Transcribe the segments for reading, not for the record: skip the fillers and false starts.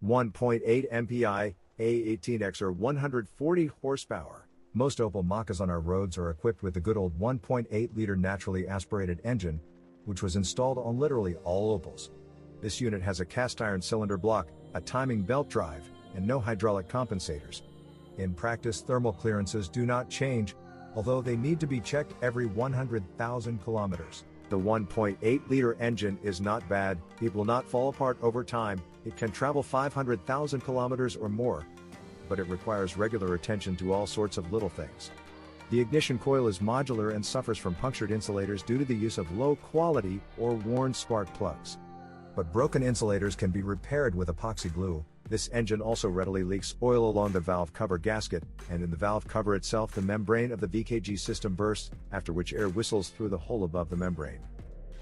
1.8 MPI, A18X or 140 horsepower. Most Opel Mokkas on our roads are equipped with the good old 1.8-liter naturally aspirated engine, which was installed on literally all Opels. This unit has a cast iron cylinder block, a timing belt drive, and no hydraulic compensators. In practice, thermal clearances do not change, although they need to be checked every 100,000 kilometers. The 1.8-liter engine is not bad, it will not fall apart over time, it can travel 500,000 kilometers or more, but it requires regular attention to all sorts of little things. The ignition coil is modular and suffers from punctured insulators due to the use of low-quality or worn spark plugs. But broken insulators can be repaired with epoxy glue. This engine also readily leaks oil along the valve cover gasket, and in the valve cover itself the membrane of the VKG system bursts, after which air whistles through the hole above the membrane.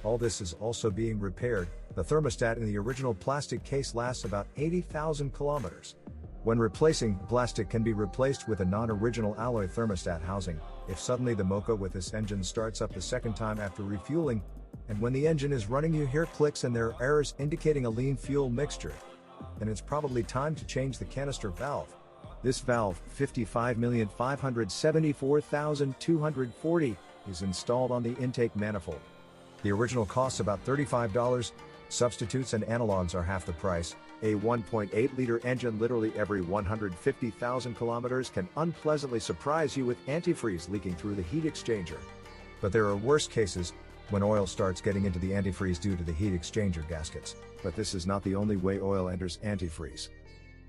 All this is also being repaired. The thermostat in the original plastic case lasts about 80,000 kilometers. When replacing, plastic can be replaced with a non-original alloy thermostat housing, if suddenly the Mokka with this engine starts up the second time after refueling, and when the engine is running you hear clicks and there are errors indicating a lean fuel mixture. Then it's probably time to change the canister valve. This valve, 55,574,240, is installed on the intake manifold. The original costs about $35, substitutes and analogs are half the price. A 1.8-liter engine literally every 150,000 kilometers can unpleasantly surprise you with antifreeze leaking through the heat exchanger. But there are worse cases, when oil starts getting into the antifreeze due to the heat exchanger gaskets. But this is not the only way oil enters antifreeze.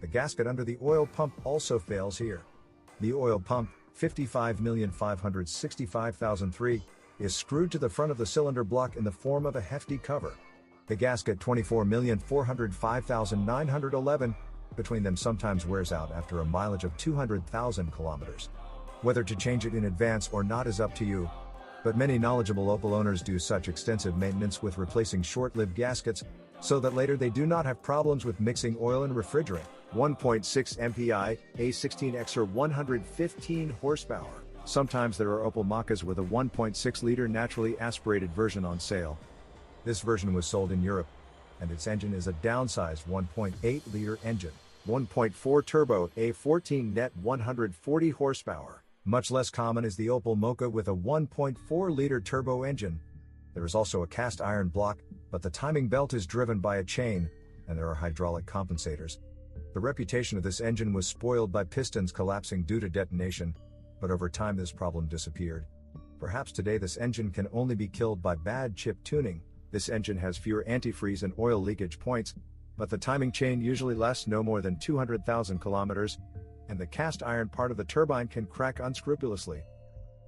The gasket under the oil pump also fails here. The oil pump, 55,565,003, is screwed to the front of the cylinder block in the form of a hefty cover. The gasket, 24,405,911, between them sometimes wears out after a mileage of 200,000 kilometers. Whether to change it in advance or not is up to you, but many knowledgeable Opel owners do such extensive maintenance with replacing short-lived gaskets, so that later they do not have problems with mixing oil and refrigerant. 1.6 MPI, A16X or 115 horsepower. Sometimes there are Opel Mokkas with a 1.6-liter naturally aspirated version on sale. This version was sold in Europe, and its engine is a downsized 1.8-liter engine. 1.4 turbo, A14 net 140 horsepower. Much less common is the Opel Mokka with a 1.4-liter turbo engine. There is also a cast iron block, but the timing belt is driven by a chain, and there are hydraulic compensators. The reputation of this engine was spoiled by pistons collapsing due to detonation, but over time this problem disappeared. Perhaps today this engine can only be killed by bad chip tuning. This engine has fewer antifreeze and oil leakage points, but the timing chain usually lasts no more than 200,000 kilometers, and the cast iron part of the turbine can crack unscrupulously.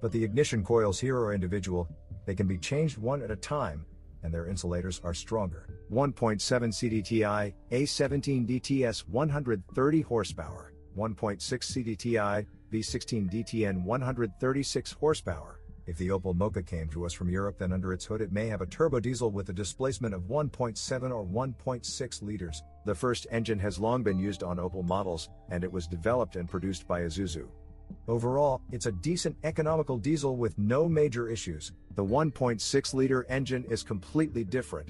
But the ignition coils here are individual, they can be changed one at a time, and their insulators are stronger. 1.7 CDTI, A17 DTS 130 horsepower. 1.6 CDTI, V16 DTN 136 horsepower. If the Opel Mokka came to us from Europe, then under its hood it may have a turbo diesel with a displacement of 1.7 or 1.6 liters. The first engine has long been used on Opel models, and it was developed and produced by Isuzu. Overall, it's a decent economical diesel with no major issues. The 1.6-liter engine is completely different,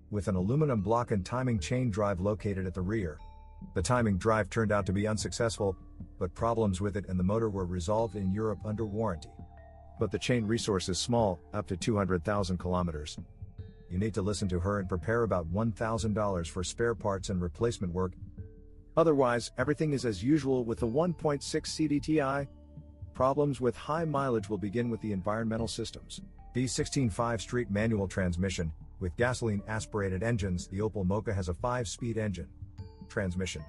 with an aluminum block and timing chain drive located at the rear. The timing drive turned out to be unsuccessful, but problems with it and the motor were resolved in Europe under warranty. But the chain resource is small, up to 200,000 kilometers. You need to listen to her and prepare about $1,000 for spare parts and replacement work. Otherwise, everything is as usual with the 1.6 CDTI. Problems with high mileage will begin with the environmental systems. V16 5-street manual transmission. With gasoline aspirated engines, the Opel Mokka has a 5-speed engine. Transmission.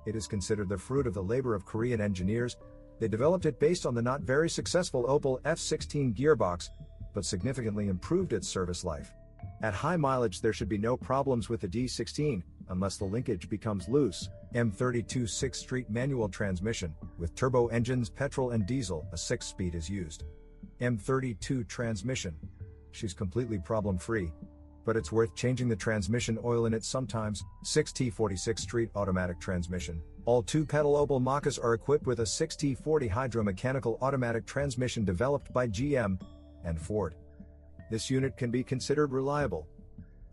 It is considered the fruit of the labor of Korean engineers. They developed it based on the not very successful Opel F16 gearbox, but significantly improved its service life. At high mileage there should be no problems with the D16, unless the linkage becomes loose. M32 6-street manual transmission. With turbo engines, petrol and diesel, a 6-speed is used. M32 transmission. She's completely problem-free, but it's worth changing the transmission oil in it sometimes. 6T46 street automatic transmission. All 2-pedal Opel Mokkas are equipped with a 6T40 hydromechanical automatic transmission developed by GM and Ford. This unit can be considered reliable.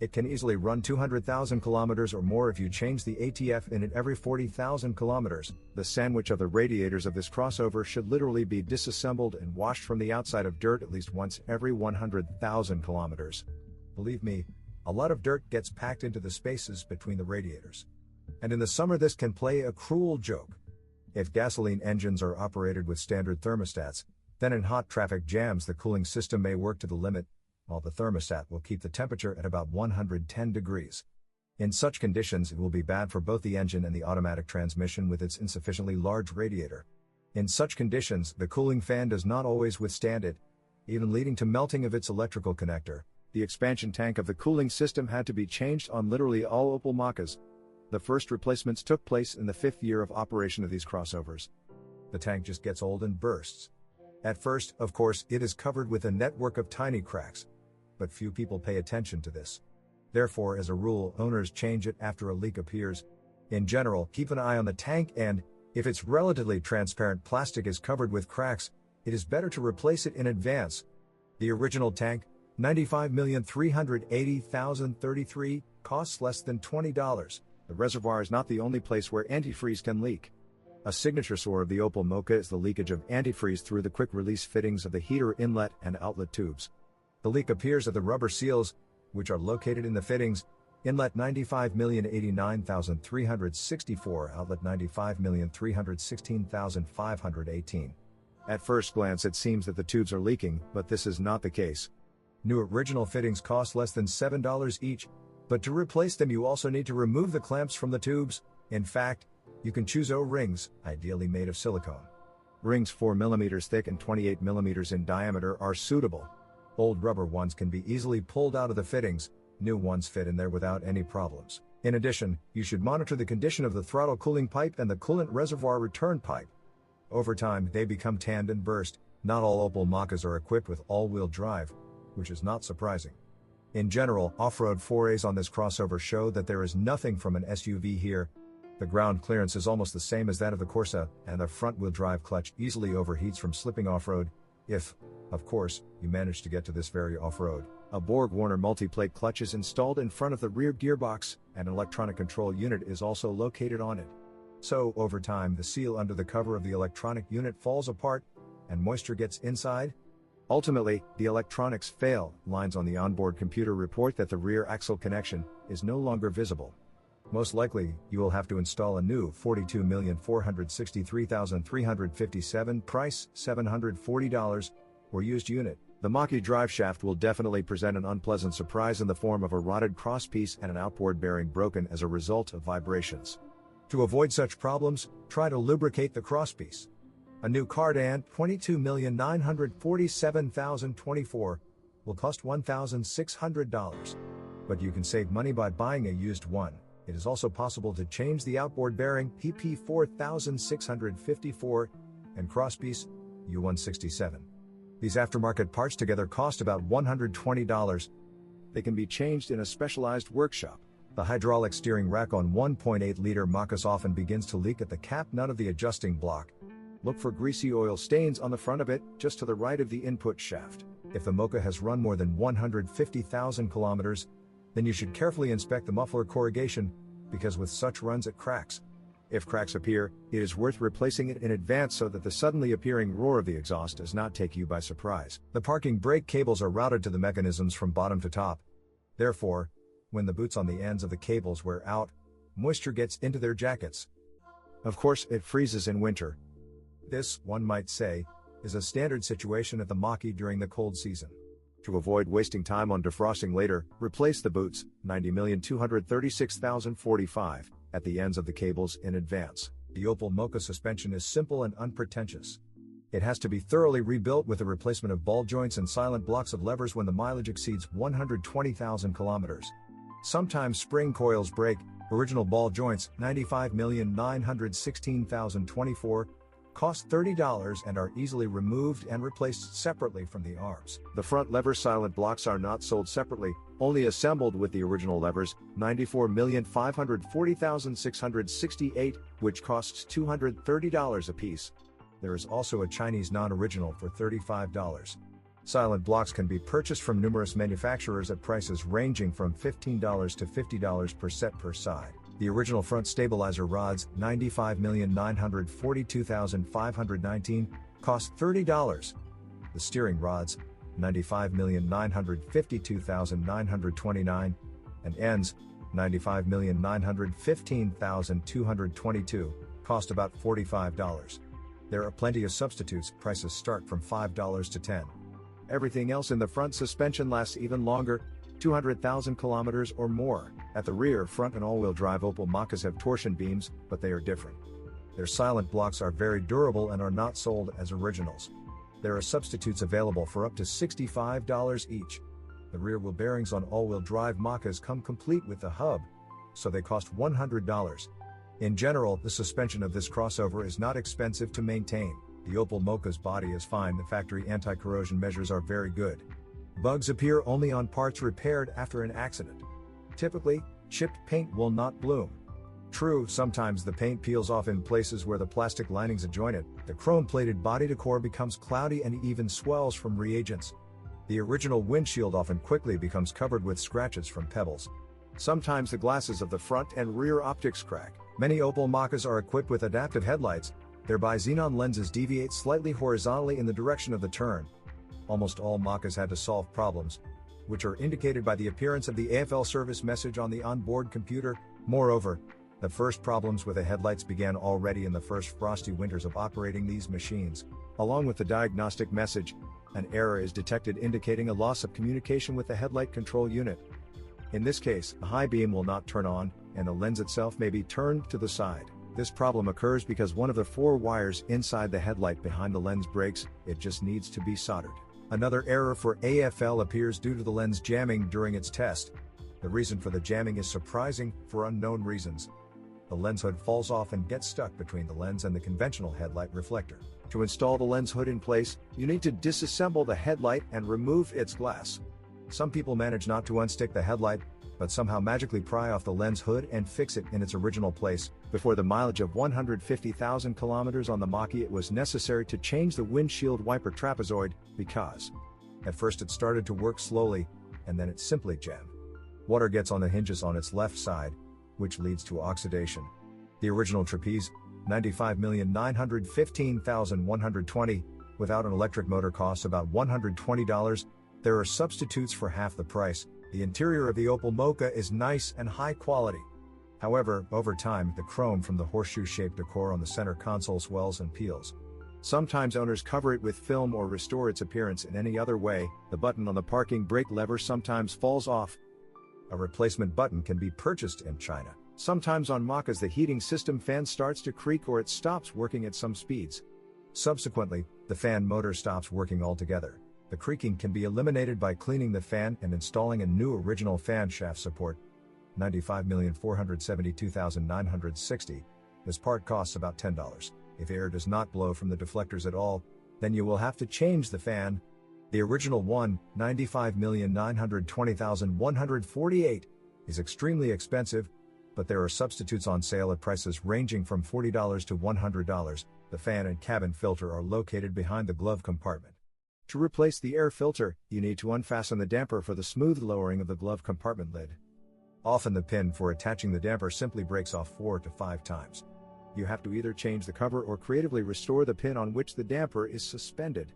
It can easily run 200,000 kilometers or more if you change the ATF in it every 40,000 kilometers. The sandwich of the radiators of this crossover should literally be disassembled and washed from the outside of dirt at least once every 100,000 kilometers. Believe me, a lot of dirt gets packed into the spaces between the radiators. And in the summer this can play a cruel joke. If gasoline engines are operated with standard thermostats, then in hot traffic jams the cooling system may work to the limit, while the thermostat will keep the temperature at about 110 degrees. In such conditions it will be bad for both the engine and the automatic transmission with its insufficiently large radiator. In such conditions the cooling fan does not always withstand it, even leading to melting of its electrical connector. The expansion tank of the cooling system had to be changed on literally all Opel Mokkas. The first replacements took place in the 5th year of operation of these crossovers. The tank just gets old and bursts. At first, of course, it is covered with a network of tiny cracks. But few people pay attention to this. Therefore, as a rule, owners change it after a leak appears. In general, keep an eye on the tank and, if its relatively transparent plastic is covered with cracks, it is better to replace it in advance. The original tank, $95,380,033, costs less than $20. The reservoir is not the only place where antifreeze can leak. A signature sore of the Opel Mokka is the leakage of antifreeze through the quick-release fittings of the heater inlet and outlet tubes. The leak appears at the rubber seals, which are located in the fittings, inlet 95,089,364, outlet 95,316,518. At first glance it seems that the tubes are leaking, but this is not the case. New original fittings cost less than $7 each, but to replace them you also need to remove the clamps from the tubes. In fact, you can choose O-rings, ideally made of silicone. Rings 4 mm thick and 28 mm in diameter are suitable. Old rubber ones can be easily pulled out of the fittings, new ones fit in there without any problems. In addition, you should monitor the condition of the throttle cooling pipe and the coolant reservoir return pipe. Over time, they become tanned and burst. Not all Opel Mokkas are equipped with all-wheel drive, which is not surprising. In general, off-road forays on this crossover show that there is nothing from an SUV here. The ground clearance is almost the same as that of the Corsa, and the front-wheel drive clutch easily overheats from slipping off-road, if, of course, you manage to get to this very off-road. A Borg-Warner multi-plate clutch is installed in front of the rear gearbox, and an electronic control unit is also located on it. So, over time, the seal under the cover of the electronic unit falls apart, and moisture gets inside. Ultimately, the electronics fail. Lines on the onboard computer report that the rear axle connection is no longer visible. Most likely, you will have to install a new $42,463,357, price $740, or used unit. The Mokka drive shaft will definitely present an unpleasant surprise in the form of a rotted crosspiece and an outboard bearing broken as a result of vibrations. To avoid such problems, try to lubricate the crosspiece. A new cardan, $22,947,024, will cost $1,600. But you can save money by buying a used one. It is also possible to change the outboard bearing, PP 4654, and crosspiece, U167. These aftermarket parts together cost about $120. They can be changed in a specialized workshop. The hydraulic steering rack on 1.8-liter Mokkas often begins to leak at the cap nut of the adjusting block. Look for greasy oil stains on the front of it, just to the right of the input shaft. If the Mokka has run more than 150,000 kilometers, then you should carefully inspect the muffler corrugation, because with such runs it cracks. If cracks appear, it is worth replacing it in advance so that the suddenly appearing roar of the exhaust does not take you by surprise. The parking brake cables are routed to the mechanisms from bottom to top. Therefore, when the boots on the ends of the cables wear out, moisture gets into their jackets. Of course, it freezes in winter. This, one might say, is a standard situation at the Mokka during the cold season. To avoid wasting time on defrosting later, replace the boots, $90,236,045, at the ends of the cables in advance. The Opel Mokka suspension is simple and unpretentious. It has to be thoroughly rebuilt with the replacement of ball joints and silent blocks of levers when the mileage exceeds 120,000 kilometers. Sometimes spring coils break. Original ball joints, $95,916,024, cost $30 and are easily removed and replaced separately from the arms. The front lever silent blocks are not sold separately, only assembled with the original levers, $94,540,668, which costs $230 apiece. There is also a Chinese non-original for $35. Silent blocks can be purchased from numerous manufacturers at prices ranging from $15 to $50 per set per side. The original front stabilizer rods, $95,942,519, cost $30. The steering rods, $95,952,929, and ends, $95,915,222, cost about $45. There are plenty of substitutes, prices start from $5 to $10. Everything else in the front suspension lasts even longer, 200,000 kilometers or more. At the rear, front and all-wheel drive Opel Mokkas have torsion beams, but they are different. Their silent blocks are very durable and are not sold as originals. There are substitutes available for up to $65 each. The rear wheel bearings on all-wheel drive Mokkas come complete with the hub, so they cost $100. In general, the suspension of this crossover is not expensive to maintain. The Opel Mokka's body is fine, the factory anti-corrosion measures are very good. Bugs appear only on parts repaired after an accident. Typically, chipped paint will not bloom. True, sometimes the paint peels off in places where the plastic linings adjoin it, the chrome-plated body decor becomes cloudy and even swells from reagents. The original windshield often quickly becomes covered with scratches from pebbles. Sometimes the glasses of the front and rear optics crack. Many Opel Mokkas are equipped with adaptive headlights. Their bi-xenon lenses deviate slightly horizontally in the direction of the turn. Almost all Mokkas had to solve problems, which are indicated by the appearance of the AFL service message on the onboard computer. Moreover, the first problems with the headlights began already in the first frosty winters of operating these machines. Along with the diagnostic message, an error is detected indicating a loss of communication with the headlight control unit. In this case, the high beam will not turn on, and the lens itself may be turned to the side. This problem occurs because one of the 4 wires inside the headlight behind the lens breaks, it just needs to be soldered. Another error for AFL appears due to the lens jamming during its test. The reason for the jamming is surprising, for unknown reasons. The lens hood falls off and gets stuck between the lens and the conventional headlight reflector. To install the lens hood in place, you need to disassemble the headlight and remove its glass. Some people manage not to unstick the headlight, but somehow magically pry off the lens hood and fix it in its original place. Before the mileage of 150,000 kilometers on the Mokka, it was necessary to change the windshield wiper trapezoid, because at first it started to work slowly, and then it simply jammed. Water gets on the hinges on its left side, which leads to oxidation. The original trapeze, $95,915,120, without an electric motor costs about $120. There are substitutes for half the price. The interior of the Opel Mokka is nice and high quality. However, over time, the chrome from the horseshoe-shaped decor on the center console swells and peels. Sometimes owners cover it with film or restore its appearance in any other way. The button on the parking brake lever sometimes falls off. A replacement button can be purchased in China. Sometimes on Mokkas the heating system fan starts to creak or it stops working at some speeds. Subsequently, the fan motor stops working altogether. The creaking can be eliminated by cleaning the fan and installing a new original fan shaft support. $95,472,960. This part costs about $10. If air does not blow from the deflectors at all, then you will have to change the fan. The original one, $95,920,148, is extremely expensive, but there are substitutes on sale at prices ranging from $40 to $100. The fan and cabin filter are located behind the glove compartment. To replace the air filter, you need to unfasten the damper for the smooth lowering of the glove compartment lid. Often the pin for attaching the damper simply breaks off 4 to 5 times. You have to either change the cover or creatively restore the pin on which the damper is suspended.